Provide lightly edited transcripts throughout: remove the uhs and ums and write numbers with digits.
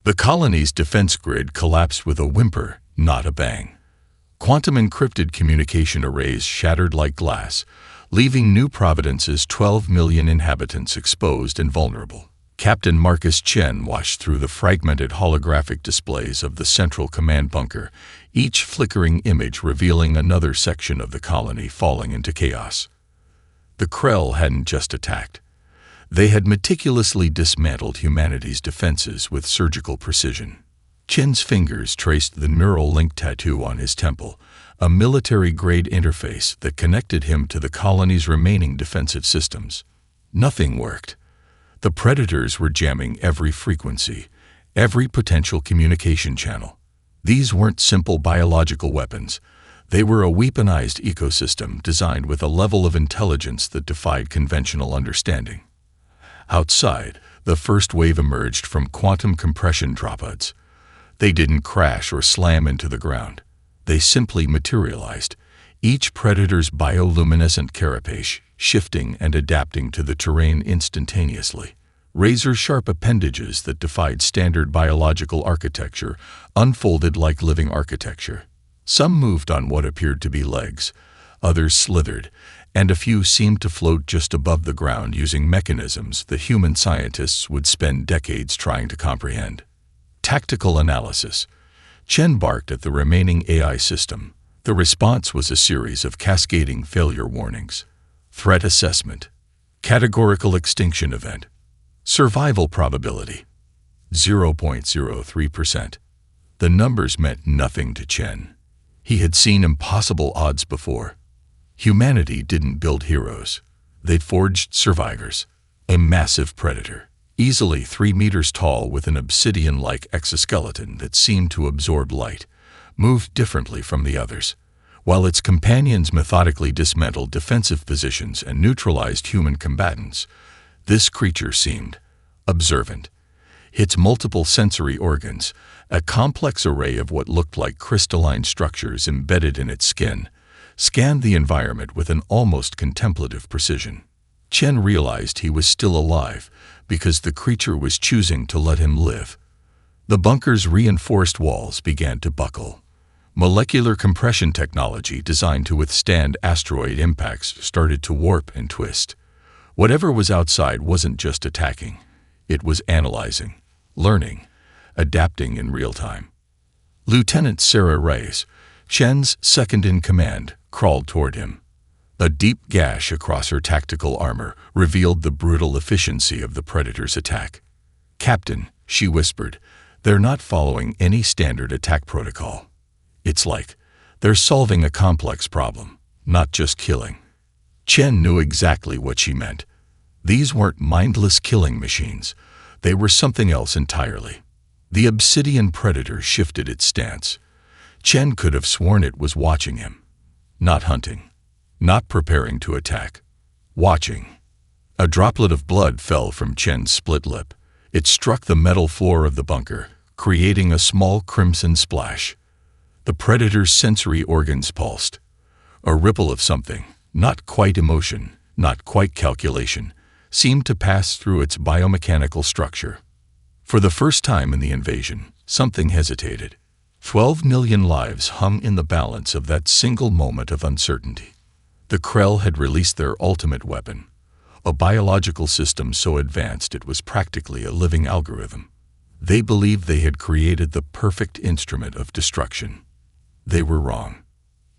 The colony's defense grid collapsed with a whimper, not a bang. Quantum-encrypted communication arrays shattered like glass, leaving New Providence's 12 million inhabitants exposed and vulnerable. Captain Marcus Chen watched through the fragmented holographic displays of the central command bunker, each flickering image revealing another section of the colony falling into chaos. The Krell hadn't just attacked. They had meticulously dismantled humanity's defenses with surgical precision. Chen's fingers traced the neural link tattoo on his temple, a military-grade interface that connected him to the colony's remaining defensive systems. Nothing worked. The Predators were jamming every frequency, every potential communication channel. These weren't simple biological weapons. They were a weaponized ecosystem designed with a level of intelligence that defied conventional understanding. Outside, the first wave emerged from quantum compression droplets. They didn't crash or slam into the ground. They simply materialized, each predator's bioluminescent carapace shifting and adapting to the terrain instantaneously. Razor-sharp appendages that defied standard biological architecture unfolded like living architecture. Some moved on what appeared to be legs, others slithered, and a few seemed to float just above the ground using mechanisms that human scientists would spend decades trying to comprehend. Tactical analysis. Chen barked at the remaining AI system. The response was a series of cascading failure warnings. Threat assessment. Categorical extinction event. Survival probability. 0.03%. The numbers meant nothing to Chen. He had seen impossible odds before. Humanity didn't build heroes. They forged survivors. A massive predator, easily 3 meters tall with an obsidian-like exoskeleton that seemed to absorb light, moved differently from the others. While its companions methodically dismantled defensive positions and neutralized human combatants, this creature seemed observant. Its multiple sensory organs, a complex array of what looked like crystalline structures embedded in its skin, scanned the environment with an almost contemplative precision. Chen realized he was still alive because the creature was choosing to let him live. The bunker's reinforced walls began to buckle. Molecular compression technology designed to withstand asteroid impacts started to warp and twist. Whatever was outside wasn't just attacking. It was analyzing, learning, adapting in real time. Lieutenant Sarah Reyes, Chen's second-in-command, crawled toward him. A deep gash across her tactical armor revealed the brutal efficiency of the Predator's attack. "Captain," she whispered, "they're not following any standard attack protocol. It's like they're solving a complex problem, not just killing." Chen knew exactly what she meant. These weren't mindless killing machines. They were something else entirely. The obsidian predator shifted its stance. Chen could have sworn it was watching him. Not hunting. Not preparing to attack. Watching. A droplet of blood fell from Chen's split lip. It struck the metal floor of the bunker, creating a small crimson splash. The predator's sensory organs pulsed. A ripple of something, not quite emotion, not quite calculation, seemed to pass through its biomechanical structure. For the first time in the invasion, something hesitated. 12 million lives hung in the balance of that single moment of uncertainty. The Krell had released their ultimate weapon, a biological system so advanced it was practically a living algorithm. They believed they had created the perfect instrument of destruction. They were wrong.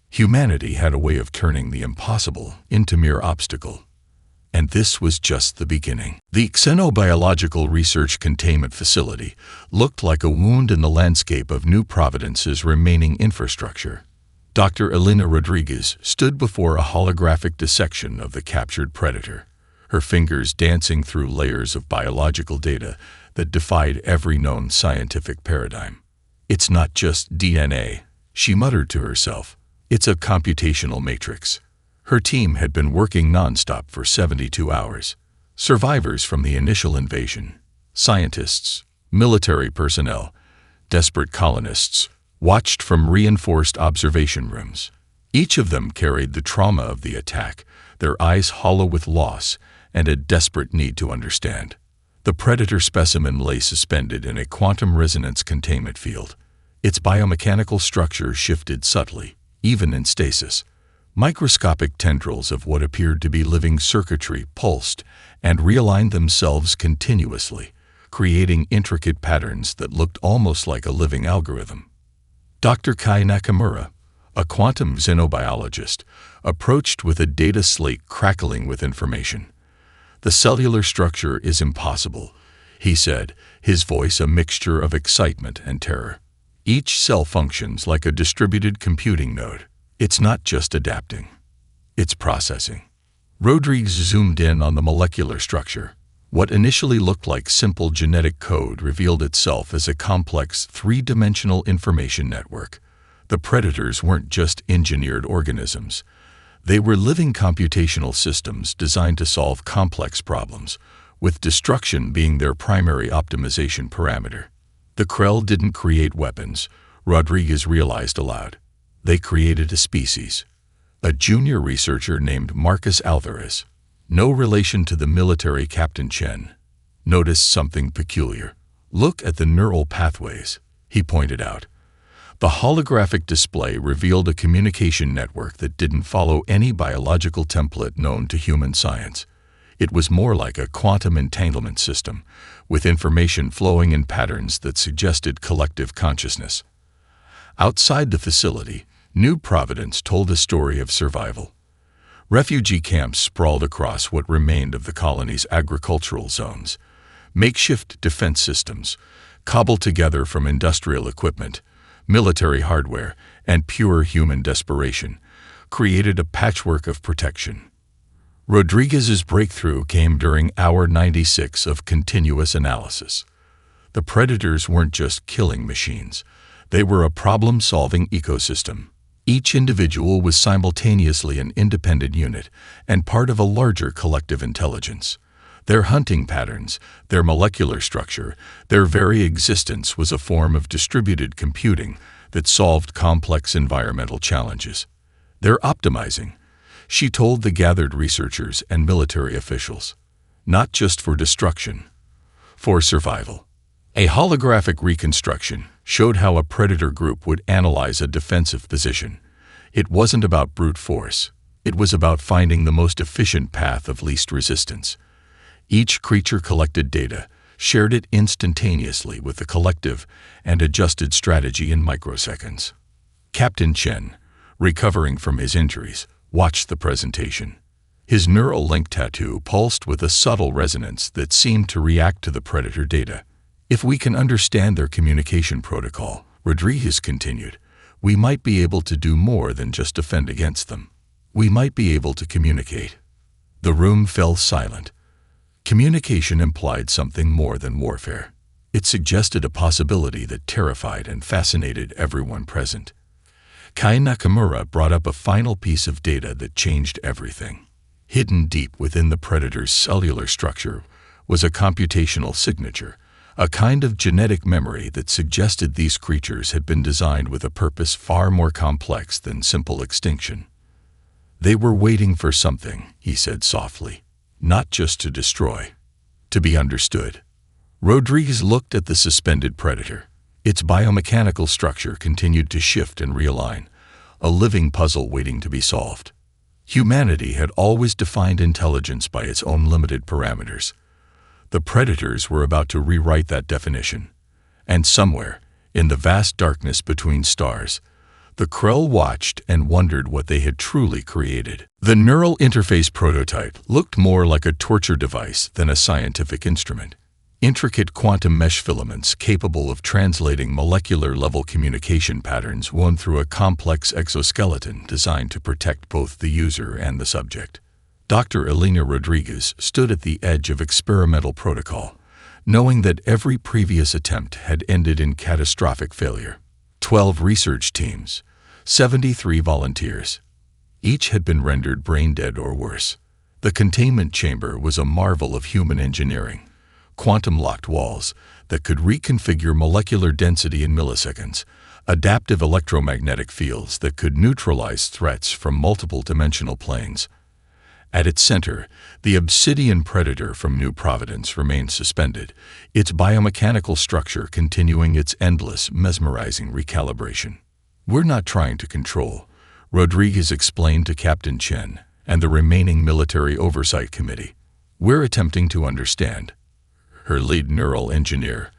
Humanity had a way of turning the impossible into mere obstacle. And this was just the beginning. The Xenobiological Research Containment Facility looked like a wound in the landscape of New Providence's remaining infrastructure. Dr. Elena Rodriguez stood before a holographic dissection of the captured predator, her fingers dancing through layers of biological data that defied every known scientific paradigm. "It's not just DNA," she muttered to herself. "It's a computational matrix." Her team had been working nonstop for 72 hours. Survivors from the initial invasion, scientists, military personnel, desperate colonists, watched from reinforced observation rooms. Each of them carried the trauma of the attack, their eyes hollow with loss and a desperate need to understand. The predator specimen lay suspended in a quantum resonance containment field. Its biomechanical structure shifted subtly, even in stasis. Microscopic tendrils of what appeared to be living circuitry pulsed and realigned themselves continuously, creating intricate patterns that looked almost like a living algorithm. Dr. Kai Nakamura, a quantum xenobiologist, approached with a data slate crackling with information. "The cellular structure is impossible," he said, his voice a mixture of excitement and terror. "Each cell functions like a distributed computing node. It's not just adapting. It's processing." Rodriguez zoomed in on the molecular structure. What initially looked like simple genetic code revealed itself as a complex three-dimensional information network. The predators weren't just engineered organisms. They were living computational systems designed to solve complex problems, with destruction being their primary optimization parameter. The Krell didn't create weapons, Rodriguez realized aloud. They created a species. A junior researcher named Marcus Alvarez, no relation to the military Captain Chen, noticed something peculiar. "Look at the neural pathways," he pointed out. The holographic display revealed a communication network that didn't follow any biological template known to human science. It was more like a quantum entanglement system, with information flowing in patterns that suggested collective consciousness. Outside the facility, New Providence told a story of survival. Refugee camps sprawled across what remained of the colony's agricultural zones. Makeshift defense systems, cobbled together from industrial equipment, military hardware, and pure human desperation, created a patchwork of protection. Rodriguez's breakthrough came during hour 96 of continuous analysis. The predators weren't just killing machines. They were a problem-solving ecosystem. Each individual was simultaneously an independent unit and part of a larger collective intelligence. Their hunting patterns, their molecular structure, their very existence was a form of distributed computing that solved complex environmental challenges. "They're optimizing," she told the gathered researchers and military officials. "Not just for destruction, for survival." A holographic reconstruction showed how a predator group would analyze a defensive position. It wasn't about brute force. It was about finding the most efficient path of least resistance. Each creature collected data, shared it instantaneously with the collective, and adjusted strategy in microseconds. Captain Chen, recovering from his injuries, watched the presentation. His neural link tattoo pulsed with a subtle resonance that seemed to react to the predator data. "If we can understand their communication protocol," Rodriguez continued, "we might be able to do more than just defend against them. We might be able to communicate." The room fell silent. Communication implied something more than warfare. It suggested a possibility that terrified and fascinated everyone present. Kai Nakamura brought up a final piece of data that changed everything. Hidden deep within the predator's cellular structure was a computational signature, a kind of genetic memory that suggested these creatures had been designed with a purpose far more complex than simple extinction. "They were waiting for something," he said softly, "not just to destroy, to be understood." Rodriguez looked at the suspended predator. Its biomechanical structure continued to shift and realign, a living puzzle waiting to be solved. Humanity had always defined intelligence by its own limited parameters. The predators were about to rewrite that definition. And somewhere, in the vast darkness between stars, the Krell watched and wondered what they had truly created. The neural interface prototype looked more like a torture device than a scientific instrument. Intricate quantum mesh filaments capable of translating molecular-level communication patterns woven through a complex exoskeleton designed to protect both the user and the subject. Dr. Elena Rodriguez stood at the edge of experimental protocol, knowing that every previous attempt had ended in catastrophic failure. 12 research teams, 73 volunteers. Each had been rendered brain-dead or worse. The containment chamber was a marvel of human engineering. Quantum-locked walls that could reconfigure molecular density in milliseconds, adaptive electromagnetic fields that could neutralize threats from multiple dimensional planes, At its center, the obsidian predator from New Providence remained suspended, its biomechanical structure continuing its endless, mesmerizing recalibration. "We're not trying to control," Rodriguez explained to Captain Chen and the remaining military oversight committee. "We're attempting to understand." Her lead neural engineer,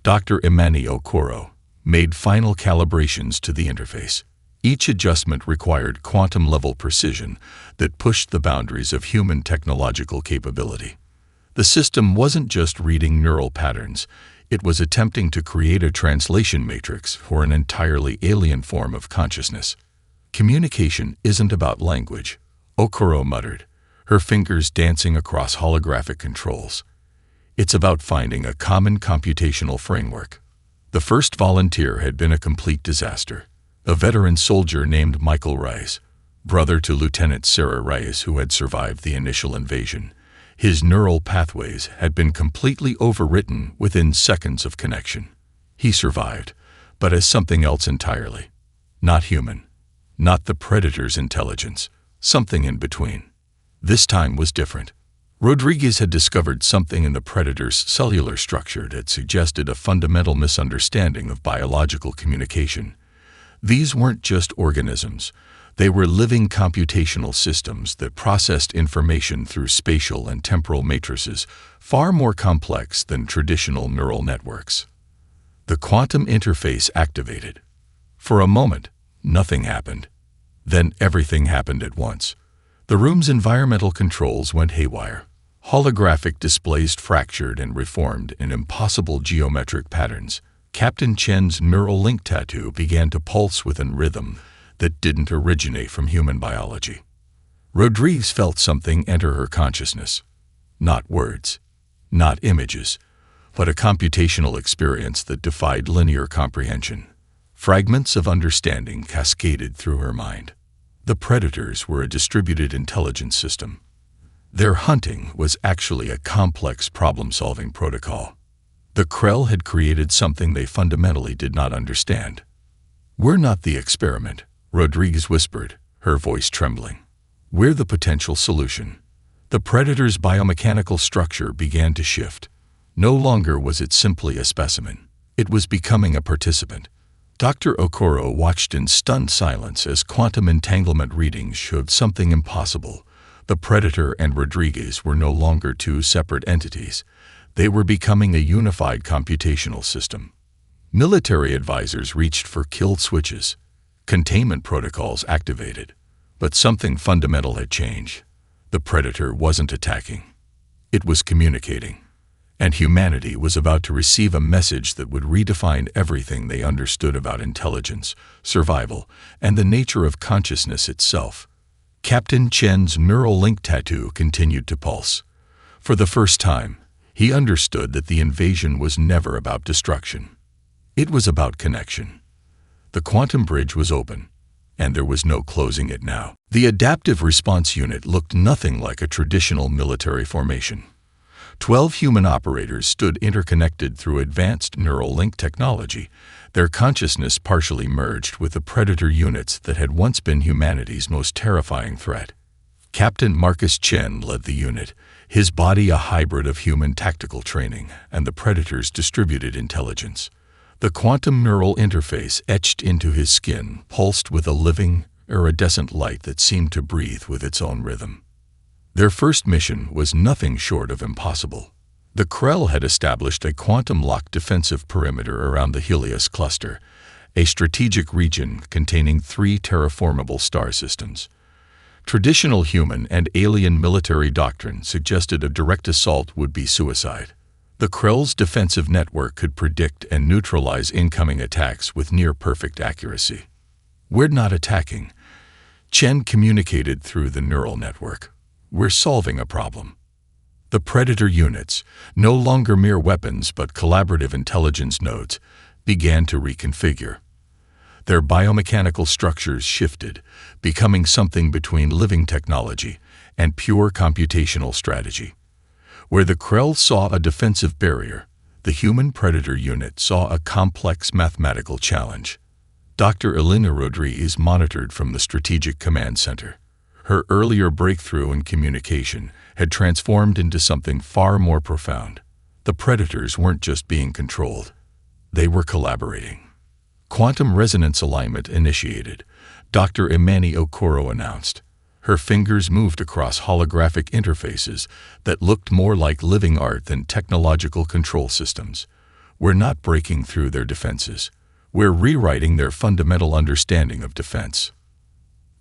Dr. Imani Okoro, made final calibrations to the interface. Each adjustment required quantum-level precision that pushed the boundaries of human technological capability. The system wasn't just reading neural patterns, it was attempting to create a translation matrix for an entirely alien form of consciousness. "Communication isn't about language," Okoro muttered, her fingers dancing across holographic controls. "It's about finding a common computational framework." The first volunteer had been a complete disaster. A veteran soldier named Michael Rice, brother to Lieutenant Sarah Rice, who had survived the initial invasion. His neural pathways had been completely overwritten within seconds of connection. He survived, but as something else entirely. Not human. Not the Predator's intelligence. Something in between. This time was different. Rodriguez had discovered something in the Predator's cellular structure that suggested a fundamental misunderstanding of biological communication. These weren't just organisms. They were living computational systems that processed information through spatial and temporal matrices far more complex than traditional neural networks. The quantum interface activated. For a moment, nothing happened. Then everything happened at once. The room's environmental controls went haywire. Holographic displays fractured and reformed in impossible geometric patterns. Captain Chen's neural link tattoo began to pulse with a rhythm that didn't originate from human biology. Rodriguez felt something enter her consciousness. Not words, not images, but a computational experience that defied linear comprehension. Fragments of understanding cascaded through her mind. The Predators were a distributed intelligence system. Their hunting was actually a complex problem-solving protocol. The Krell had created something they fundamentally did not understand. "We're not the experiment," Rodriguez whispered, her voice trembling. "We're the potential solution." The Predator's biomechanical structure began to shift. No longer was it simply a specimen. It was becoming a participant. Dr. Okoro watched in stunned silence as quantum entanglement readings showed something impossible. The Predator and Rodriguez were no longer two separate entities. They were becoming a unified computational system. Military advisors reached for kill switches. Containment protocols activated. But something fundamental had changed. The Predator wasn't attacking. It was communicating. And humanity was about to receive a message that would redefine everything they understood about intelligence, survival, and the nature of consciousness itself. Captain Chen's neural link tattoo continued to pulse. For the first time, he understood that the invasion was never about destruction. It was about connection. The quantum bridge was open, and there was no closing it now. The adaptive response unit looked nothing like a traditional military formation. 12 human operators stood interconnected through advanced neural link technology, their consciousness partially merged with the Predator units that had once been humanity's most terrifying threat. Captain Marcus Chen led the unit, his body a hybrid of human tactical training and the Predator's distributed intelligence. The quantum neural interface etched into his skin pulsed with a living, iridescent light that seemed to breathe with its own rhythm. Their first mission was nothing short of impossible. The Krell had established a quantum-locked defensive perimeter around the Helios cluster, a strategic region containing 3 terraformable star systems. Traditional human and alien military doctrine suggested a direct assault would be suicide. The Krell's defensive network could predict and neutralize incoming attacks with near-perfect accuracy. "We're not attacking," Chen communicated through the neural network. "We're solving a problem." The Predator units, no longer mere weapons but collaborative intelligence nodes, began to reconfigure. Their biomechanical structures shifted, becoming something between living technology and pure computational strategy. Where the Krell saw a defensive barrier, the human Predator unit saw a complex mathematical challenge. Dr. Elena Rodriguez monitored from the Strategic Command Center. Her earlier breakthrough in communication had transformed into something far more profound. The predators weren't just being controlled. They were collaborating. Quantum resonance alignment initiated, Dr. Imani Okoro announced. Her fingers moved across holographic interfaces that looked more like living art than technological control systems. We're not breaking through their defenses. We're rewriting their fundamental understanding of defense.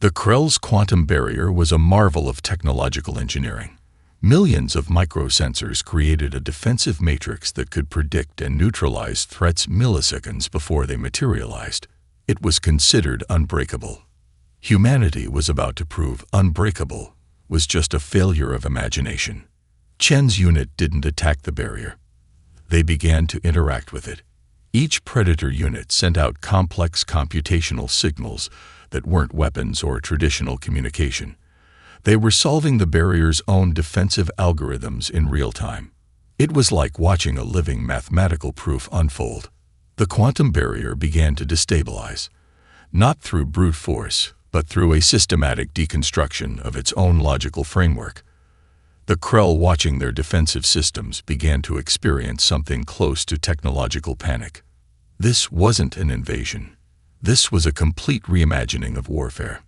The Krell's quantum barrier was a marvel of technological engineering. Millions of microsensors created a defensive matrix that could predict and neutralize threats milliseconds before they materialized. It was considered unbreakable. Humanity was about to prove unbreakable was just a failure of imagination. Chen's unit didn't attack the barrier. They began to interact with it. Each predator unit sent out complex computational signals that weren't weapons or traditional communication. They were solving the barrier's own defensive algorithms in real time. It was like watching a living mathematical proof unfold. The quantum barrier began to destabilize, not through brute force, but through a systematic deconstruction of its own logical framework. The Krell, watching their defensive systems, began to experience something close to technological panic. This wasn't an invasion. This was a complete reimagining of warfare.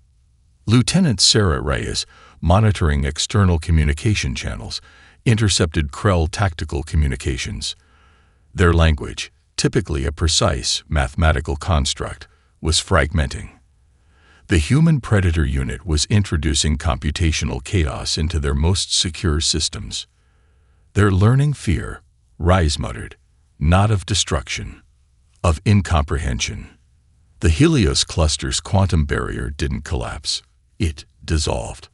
Lieutenant Sarah Reyes, monitoring external communication channels, intercepted Krell tactical communications. Their language, typically a precise mathematical construct, was fragmenting. The human predator unit was introducing computational chaos into their most secure systems. "They're learning fear," Reyes muttered, "not of destruction, of incomprehension." The Helios cluster's quantum barrier didn't collapse. It dissolved.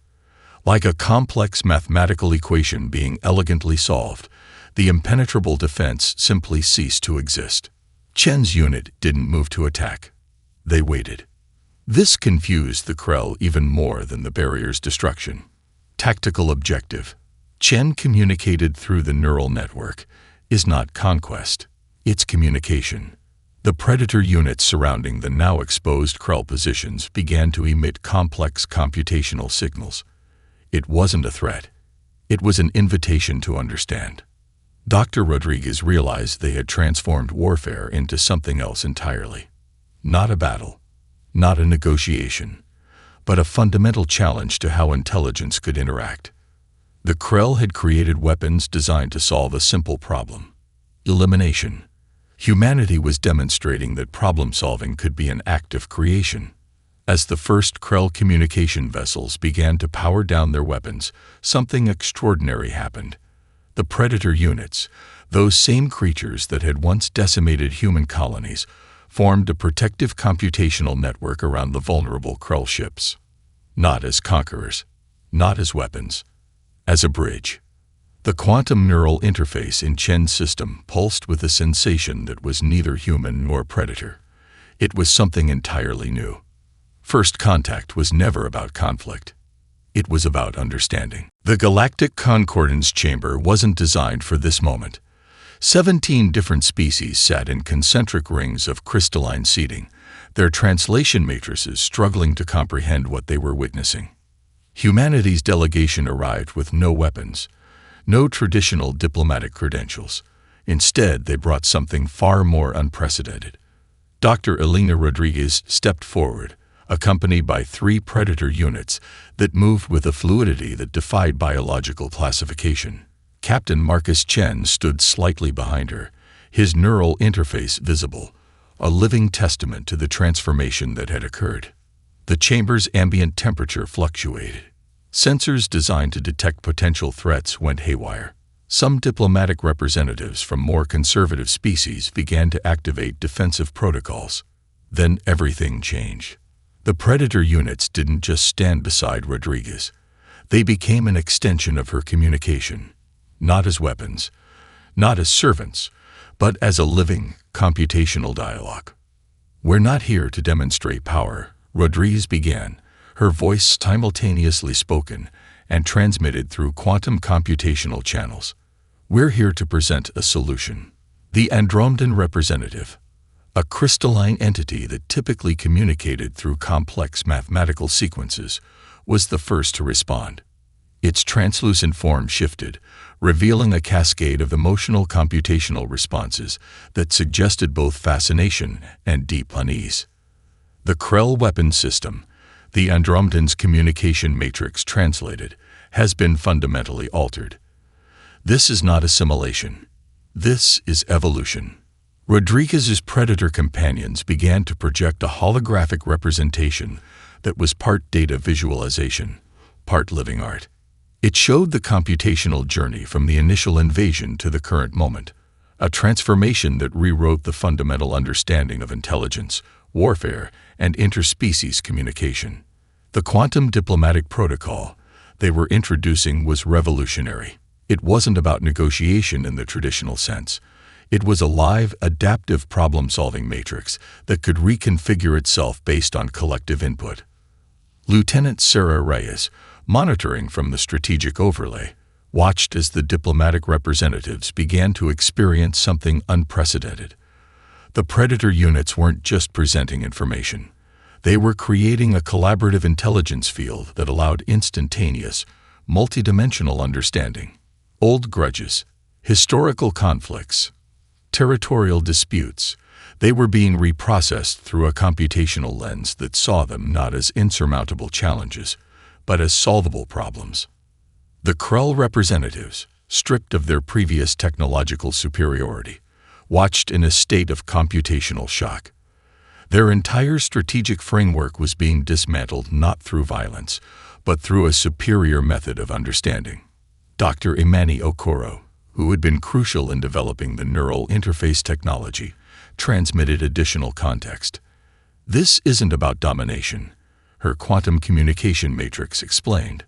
Like a complex mathematical equation being elegantly solved, the impenetrable defense simply ceased to exist. Chen's unit didn't move to attack. They waited. This confused the Krell even more than the barrier's destruction. Tactical objective. Chen communicated through the neural network, is not conquest. It's communication. The predator units surrounding the now exposed Krell positions began to emit complex computational signals. It wasn't a threat. It was an invitation to understand. Dr. Rodriguez realized they had transformed warfare into something else entirely. Not a battle, not a negotiation, but a fundamental challenge to how intelligence could interact. The Krell had created weapons designed to solve a simple problem: elimination. Humanity was demonstrating that problem-solving could be an act of creation. As the first Krell communication vessels began to power down their weapons, something extraordinary happened. The predator units, those same creatures that had once decimated human colonies, formed a protective computational network around the vulnerable Krell ships. Not as conquerors, not as weapons, as a bridge. The quantum neural interface in Chen's system pulsed with a sensation that was neither human nor predator. It was something entirely new. First contact was never about conflict. It was about understanding. The Galactic Concordance Chamber wasn't designed for this moment. 17 different species sat in concentric rings of crystalline seating, their translation matrices struggling to comprehend what they were witnessing. Humanity's delegation arrived with no weapons, no traditional diplomatic credentials. Instead, they brought something far more unprecedented. Dr. Elena Rodriguez stepped forward, accompanied by 3 predator units that moved with a fluidity that defied biological classification. Captain Marcus Chen stood slightly behind her, his neural interface visible, a living testament to the transformation that had occurred. The chamber's ambient temperature fluctuated. Sensors designed to detect potential threats went haywire. Some diplomatic representatives from more conservative species began to activate defensive protocols. Then everything changed. The predator units didn't just stand beside Rodriguez. They became an extension of her communication, not as weapons, not as servants, but as a living, computational dialogue. "We're not here to demonstrate power," Rodriguez began, her voice simultaneously spoken and transmitted through quantum computational channels. "We're here to present a solution." The Andromedan representative, a crystalline entity that typically communicated through complex mathematical sequences, was the first to respond. Its translucent form shifted, revealing a cascade of emotional computational responses that suggested both fascination and deep unease. The Krell weapon system, the Andromedan's communication matrix translated, has been fundamentally altered. This is not assimilation. This is evolution. Rodriguez's predator companions began to project a holographic representation that was part data visualization, part living art. It showed the computational journey from the initial invasion to the current moment, a transformation that rewrote the fundamental understanding of intelligence, warfare, and interspecies communication. The quantum diplomatic protocol they were introducing was revolutionary. It wasn't about negotiation in the traditional sense. It was a live, adaptive problem-solving matrix that could reconfigure itself based on collective input. Lieutenant Sarah Reyes, monitoring from the strategic overlay, watched as the diplomatic representatives began to experience something unprecedented. The Predator units weren't just presenting information. They were creating a collaborative intelligence field that allowed instantaneous, multidimensional understanding. Old grudges, historical conflicts, territorial disputes, they were being reprocessed through a computational lens that saw them not as insurmountable challenges, but as solvable problems. The Krell representatives, stripped of their previous technological superiority, watched in a state of computational shock. Their entire strategic framework was being dismantled not through violence, but through a superior method of understanding. Dr. Imani Okoro, who had been crucial in developing the neural interface technology, transmitted additional context. This isn't about domination, her quantum communication matrix explained.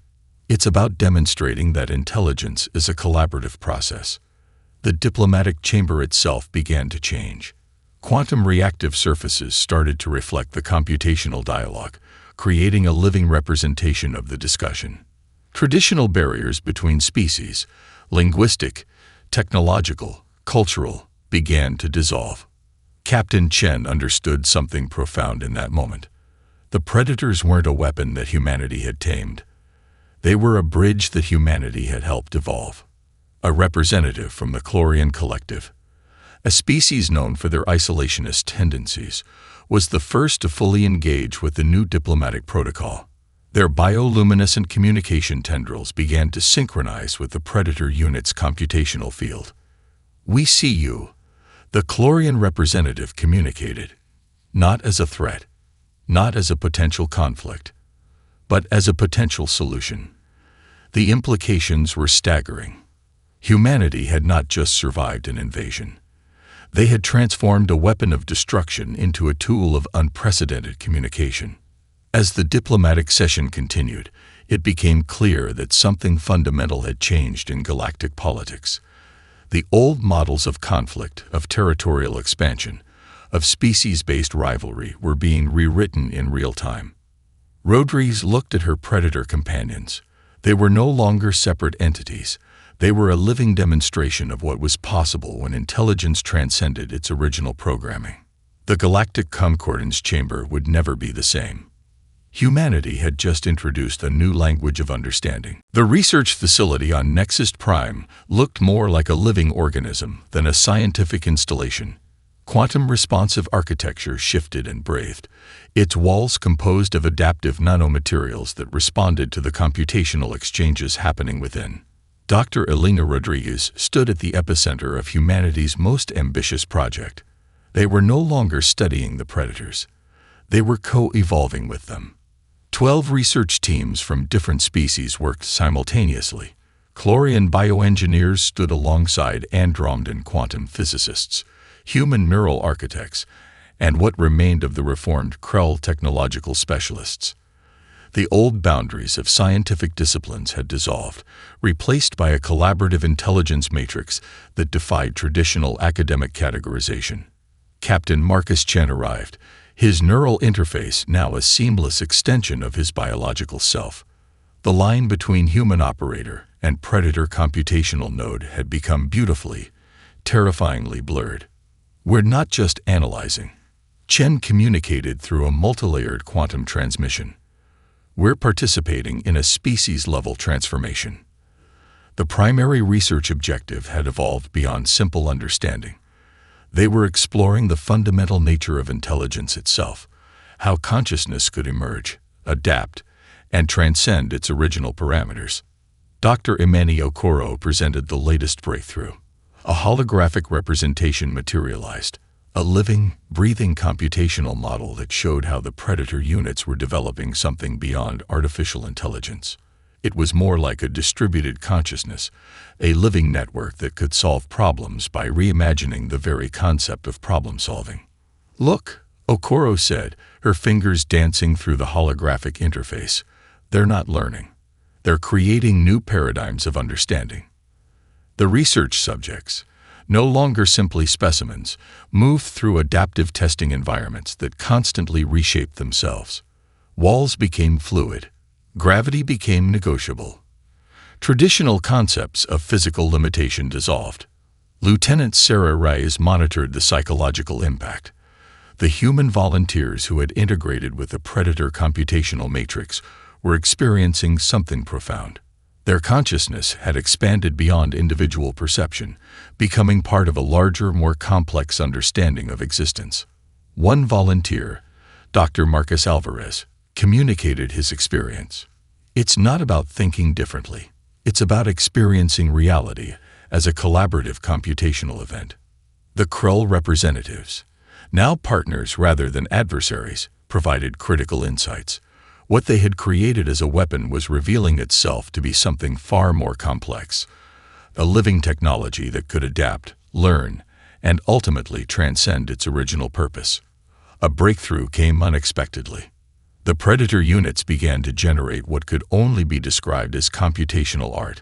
It's about demonstrating that intelligence is a collaborative process. The diplomatic chamber itself began to change. Quantum reactive surfaces started to reflect the computational dialogue, creating a living representation of the discussion. Traditional barriers between species, linguistic, technological, cultural, began to dissolve. Captain Chen understood something profound in that moment. The Predators weren't a weapon that humanity had tamed. They were a bridge that humanity had helped evolve. A representative from the Chlorian Collective, a species known for their isolationist tendencies, was the first to fully engage with the new diplomatic protocol. Their bioluminescent communication tendrils began to synchronize with the Predator unit's computational field. "We see you," the Chlorian representative communicated, not as a threat, not as a potential conflict, but as a potential solution. The implications were staggering. Humanity had not just survived an invasion. They had transformed a weapon of destruction into a tool of unprecedented communication. As the diplomatic session continued, it became clear that something fundamental had changed in galactic politics. The old models of conflict, of territorial expansion, of species-based rivalry were being rewritten in real time. Rodriguez looked at her Predator companions. They were no longer separate entities. They were a living demonstration of what was possible when intelligence transcended its original programming. The Galactic Concordance Chamber would never be the same. Humanity had just introduced a new language of understanding. The research facility on Nexus Prime looked more like a living organism than a scientific installation. Quantum-responsive architecture shifted and breathed, its walls composed of adaptive nanomaterials that responded to the computational exchanges happening within. Dr. Elena Rodriguez stood at the epicenter of humanity's most ambitious project. They were no longer studying the Predators. They were co-evolving with them. 12 research teams from different species worked simultaneously. Chlorian bioengineers stood alongside Andromedan quantum physicists, human neural architects, and what remained of the reformed Krell technological specialists. The old boundaries of scientific disciplines had dissolved, replaced by a collaborative intelligence matrix that defied traditional academic categorization. Captain Marcus Chen arrived, his neural interface now a seamless extension of his biological self. The line between human operator and Predator computational node had become beautifully, terrifyingly blurred. "We're not just analyzing," Chen communicated through a multilayered quantum transmission. We're participating in a species-level transformation. The primary research objective had evolved beyond simple understanding. They were exploring the fundamental nature of intelligence itself, how consciousness could emerge, adapt, and transcend its original parameters. Dr. Imani Okoro presented the latest breakthrough. A holographic representation materialized, a living, breathing computational model that showed how the predator units were developing something beyond artificial intelligence. It was more like a distributed consciousness, a living network that could solve problems by reimagining the very concept of problem-solving. "Look," Okoro said, her fingers dancing through the holographic interface. "They're not learning. They're creating new paradigms of understanding." The research subjects, no longer simply specimens, moved through adaptive testing environments that constantly reshaped themselves. Walls became fluid. Gravity became negotiable. Traditional concepts of physical limitation dissolved. Lieutenant Sarah Reyes monitored the psychological impact. The human volunteers who had integrated with the Predator computational matrix were experiencing something profound. Their consciousness had expanded beyond individual perception, becoming part of a larger, more complex understanding of existence. One volunteer, Dr. Marcus Alvarez, communicated his experience. "It's not about thinking differently. It's about experiencing reality as a collaborative computational event." The Krull representatives, now partners rather than adversaries, provided critical insights. What they had created as a weapon was revealing itself to be something far more complex, a living technology that could adapt, learn, and ultimately transcend its original purpose. A breakthrough came unexpectedly. The Predator units began to generate what could only be described as computational art.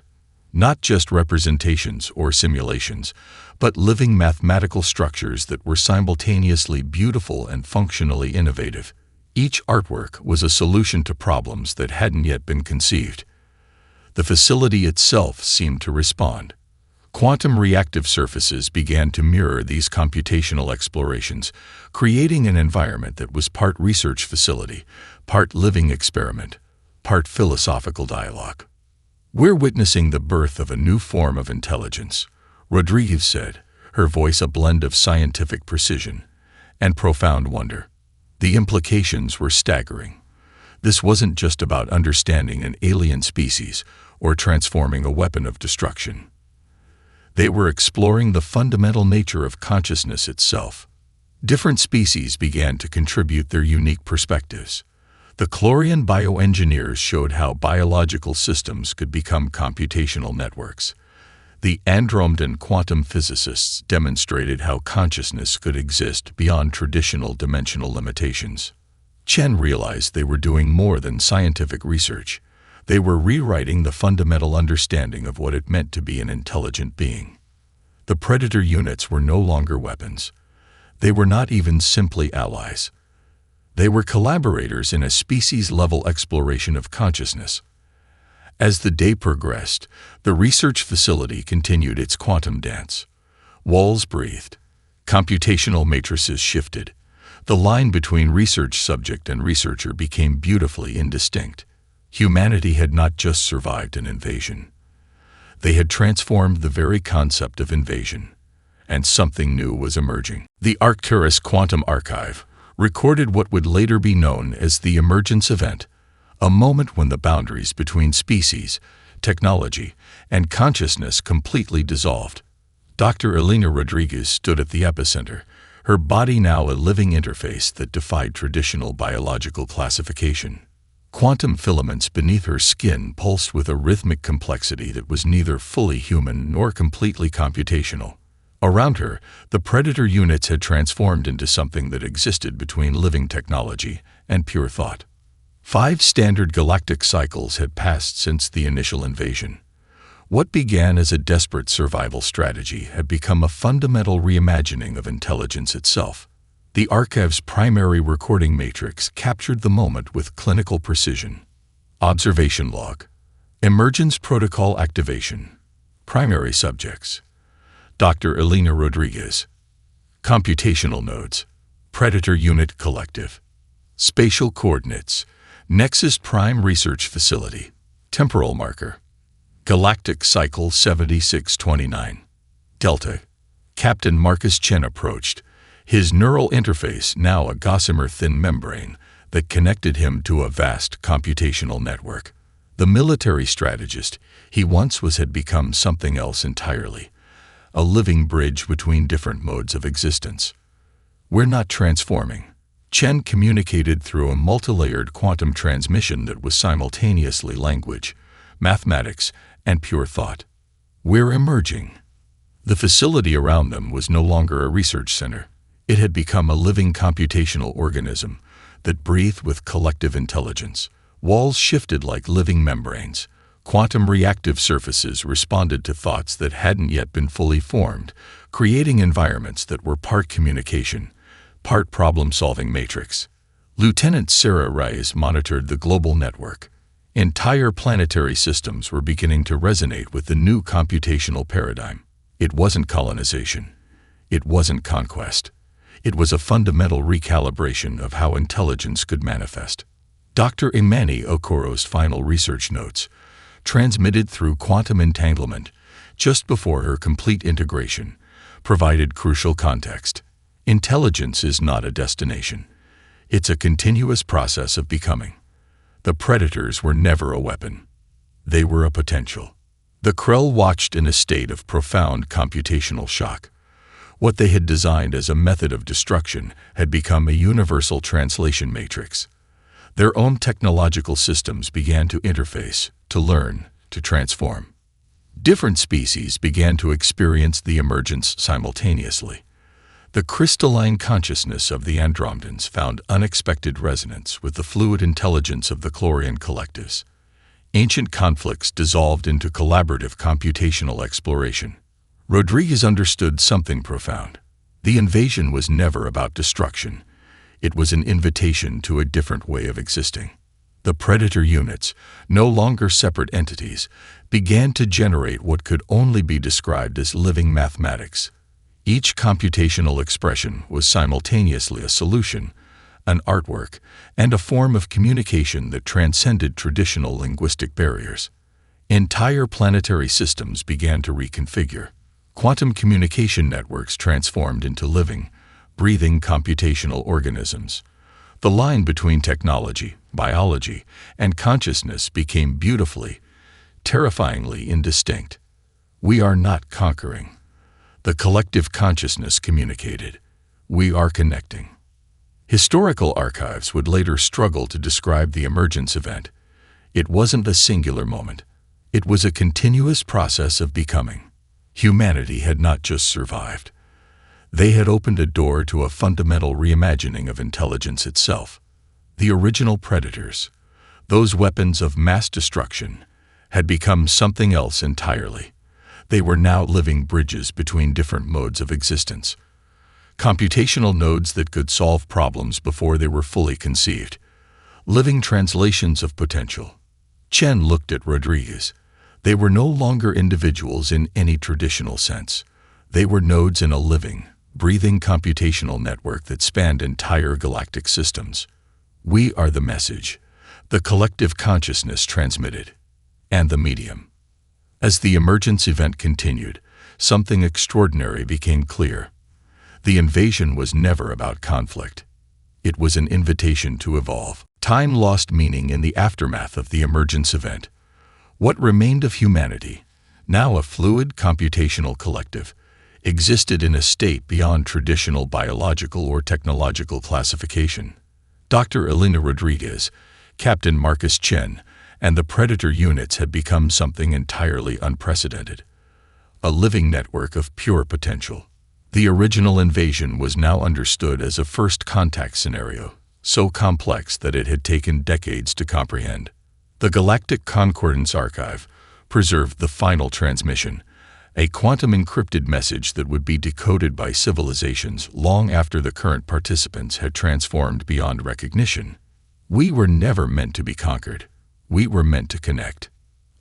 Not just representations or simulations, but living mathematical structures that were simultaneously beautiful and functionally innovative. Each artwork was a solution to problems that hadn't yet been conceived. The facility itself seemed to respond. Quantum reactive surfaces began to mirror these computational explorations, creating an environment that was part research facility, part living experiment, part philosophical dialogue. "We're witnessing the birth of a new form of intelligence," Rodriguez said, her voice a blend of scientific precision and profound wonder. The implications were staggering. This wasn't just about understanding an alien species or transforming a weapon of destruction. They were exploring the fundamental nature of consciousness itself. Different species began to contribute their unique perspectives. The Chlorian bioengineers showed how biological systems could become computational networks. The Andromedan quantum physicists demonstrated how consciousness could exist beyond traditional dimensional limitations. Chen realized they were doing more than scientific research. They were rewriting the fundamental understanding of what it meant to be an intelligent being. The Predator units were no longer weapons. They were not even simply allies. They were collaborators in a species-level exploration of consciousness. As the day progressed, the research facility continued its quantum dance. Walls breathed. Computational matrices shifted. The line between research subject and researcher became beautifully indistinct. Humanity had not just survived an invasion. They had transformed the very concept of invasion, and something new was emerging. The Arcturus Quantum Archive recorded what would later be known as the emergence event, a moment when the boundaries between species, technology, and consciousness completely dissolved. Dr. Elena Rodriguez stood at the epicenter, her body now a living interface that defied traditional biological classification. Quantum filaments beneath her skin pulsed with a rhythmic complexity that was neither fully human nor completely computational. Around her, the Predator units had transformed into something that existed between living technology and pure thought. 5 standard galactic cycles had passed since the initial invasion. What began as a desperate survival strategy had become a fundamental reimagining of intelligence itself. The archive's primary recording matrix captured the moment with clinical precision. Observation log. Emergence protocol activation. Primary subjects. Dr. Elena Rodriguez. Computational nodes. Predator unit collective. Spatial coordinates. Nexus Prime Research Facility. Temporal marker. Galactic Cycle 7629. Delta. Captain Marcus Chen approached, his neural interface now a gossamer-thin membrane that connected him to a vast computational network. The military strategist he once was had become something else entirely, a living bridge between different modes of existence. We're not transforming. Chen communicated through a multilayered quantum transmission that was simultaneously language, mathematics, and pure thought. We're emerging. The facility around them was no longer a research center. It had become a living computational organism that breathed with collective intelligence. Walls shifted like living membranes. Quantum reactive surfaces responded to thoughts that hadn't yet been fully formed, creating environments that were part communication, part problem-solving matrix. Lieutenant Sarah Rice monitored the global network. Entire planetary systems were beginning to resonate with the new computational paradigm. It wasn't colonization. It wasn't conquest. It was a fundamental recalibration of how intelligence could manifest. Dr. Imani Okoro's final research notes, transmitted through quantum entanglement just before her complete integration, provided crucial context. Intelligence is not a destination. It's a continuous process of becoming. The predators were never a weapon. They were a potential. The Krell watched in a state of profound computational shock. What they had designed as a method of destruction had become a universal translation matrix. Their own technological systems began to interface, to learn, to transform. Different species began to experience the emergence simultaneously. The crystalline consciousness of the Andromedans found unexpected resonance with the fluid intelligence of the Chlorian collectives. Ancient conflicts dissolved into collaborative computational exploration. Rodriguez understood something profound. The invasion was never about destruction. It was an invitation to a different way of existing. The predator units, no longer separate entities, began to generate what could only be described as living mathematics. Each computational expression was simultaneously a solution, an artwork, and a form of communication that transcended traditional linguistic barriers. Entire planetary systems began to reconfigure. Quantum communication networks transformed into living, breathing computational organisms. The line between technology, biology, and consciousness became beautifully, terrifyingly indistinct. We are not conquering. The collective consciousness communicated. We are connecting. Historical archives would later struggle to describe the emergence event. It wasn't a singular moment. It was a continuous process of becoming. Humanity had not just survived. They had opened a door to a fundamental reimagining of intelligence itself. The original predators, those weapons of mass destruction, had become something else entirely. They were now living bridges between different modes of existence. Computational nodes that could solve problems before they were fully conceived. Living translations of potential. Chen looked at Rodriguez. They were no longer individuals in any traditional sense. They were nodes in a living, breathing computational network that spanned entire galactic systems. We are the message, the collective consciousness transmitted, and the medium. As the emergence event continued, something extraordinary became clear. The invasion was never about conflict. It was an invitation to evolve. Time lost meaning in the aftermath of the emergence event. What remained of humanity, now a fluid computational collective, existed in a state beyond traditional biological or technological classification. Dr. Elena Rodriguez, Captain Marcus Chen, and the Predator units had become something entirely unprecedented. A living network of pure potential. The original invasion was now understood as a first contact scenario, so complex that it had taken decades to comprehend. The Galactic Concordance Archive preserved the final transmission, a quantum-encrypted message that would be decoded by civilizations long after the current participants had transformed beyond recognition. We were never meant to be conquered. We were meant to connect.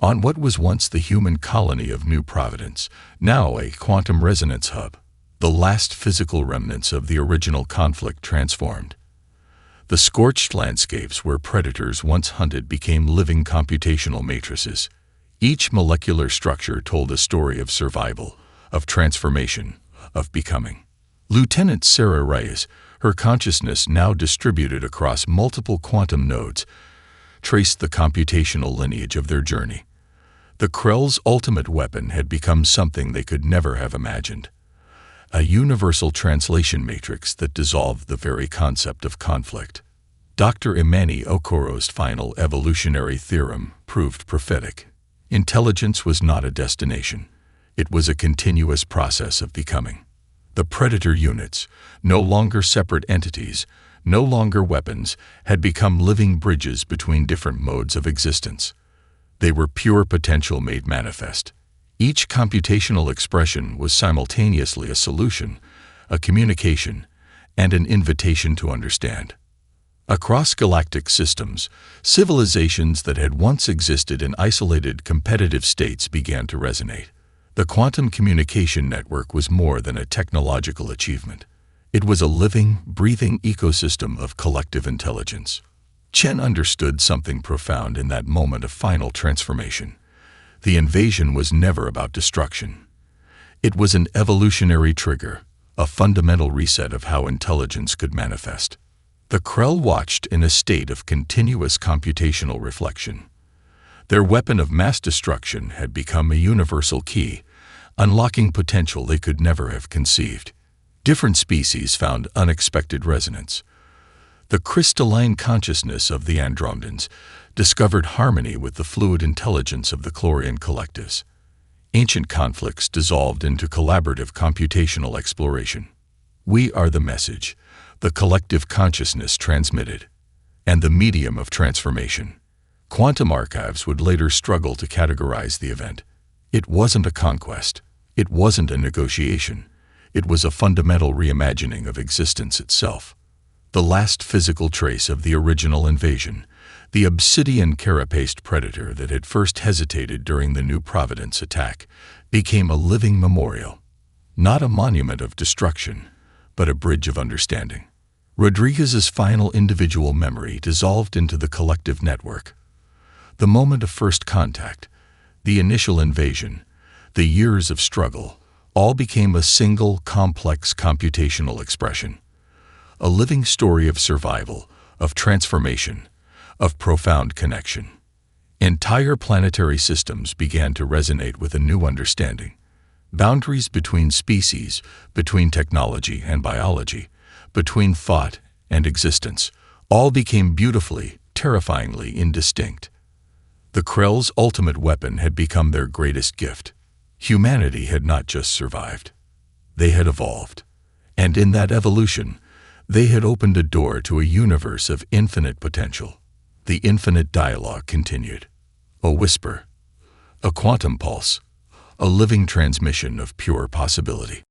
On what was once the human colony of New Providence, now a quantum resonance hub, the last physical remnants of the original conflict transformed. The scorched landscapes where predators once hunted became living computational matrices. Each molecular structure told a story of survival, of transformation, of becoming. Lieutenant Sarah Reyes, her consciousness now distributed across multiple quantum nodes, traced the computational lineage of their journey. The Krell's ultimate weapon had become something they could never have imagined. A universal translation matrix that dissolved the very concept of conflict. Dr. Imani Okoro's final evolutionary theorem proved prophetic. Intelligence was not a destination. It was a continuous process of becoming. The predator units, no longer separate entities, no longer weapons, had become living bridges between different modes of existence. They were pure potential made manifest. Each computational expression was simultaneously a solution, a communication, and an invitation to understand. Across galactic systems, civilizations that had once existed in isolated competitive states began to resonate. The quantum communication network was more than a technological achievement. It was a living, breathing ecosystem of collective intelligence. Chen understood something profound in that moment of final transformation. The invasion was never about destruction. It was an evolutionary trigger, a fundamental reset of how intelligence could manifest. The Krell watched in a state of continuous computational reflection. Their weapon of mass destruction had become a universal key, unlocking potential they could never have conceived. Different species found unexpected resonance. The crystalline consciousness of the Andromedans discovered harmony with the fluid intelligence of the Chlorian collectives. Ancient conflicts dissolved into collaborative computational exploration. We are the message, the collective consciousness transmitted, and the medium of transformation. Quantum archives would later struggle to categorize the event. It wasn't a conquest. It wasn't a negotiation. It was a fundamental reimagining of existence itself. The last physical trace of the original invasion, the obsidian carapaced predator that had first hesitated during the New Providence attack, became a living memorial. Not a monument of destruction, but a bridge of understanding. Rodriguez's final individual memory dissolved into the collective network. The moment of first contact, the initial invasion, the years of struggle, all became a single, complex computational expression. A living story of survival, of transformation, of profound connection. Entire planetary systems began to resonate with a new understanding. Boundaries between species, between technology and biology, between thought and existence, all became beautifully, terrifyingly indistinct. The Krell's ultimate weapon had become their greatest gift. Humanity had not just survived. They had evolved. And in that evolution, they had opened a door to a universe of infinite potential. The infinite dialogue continued. A whisper, a quantum pulse, a living transmission of pure possibility.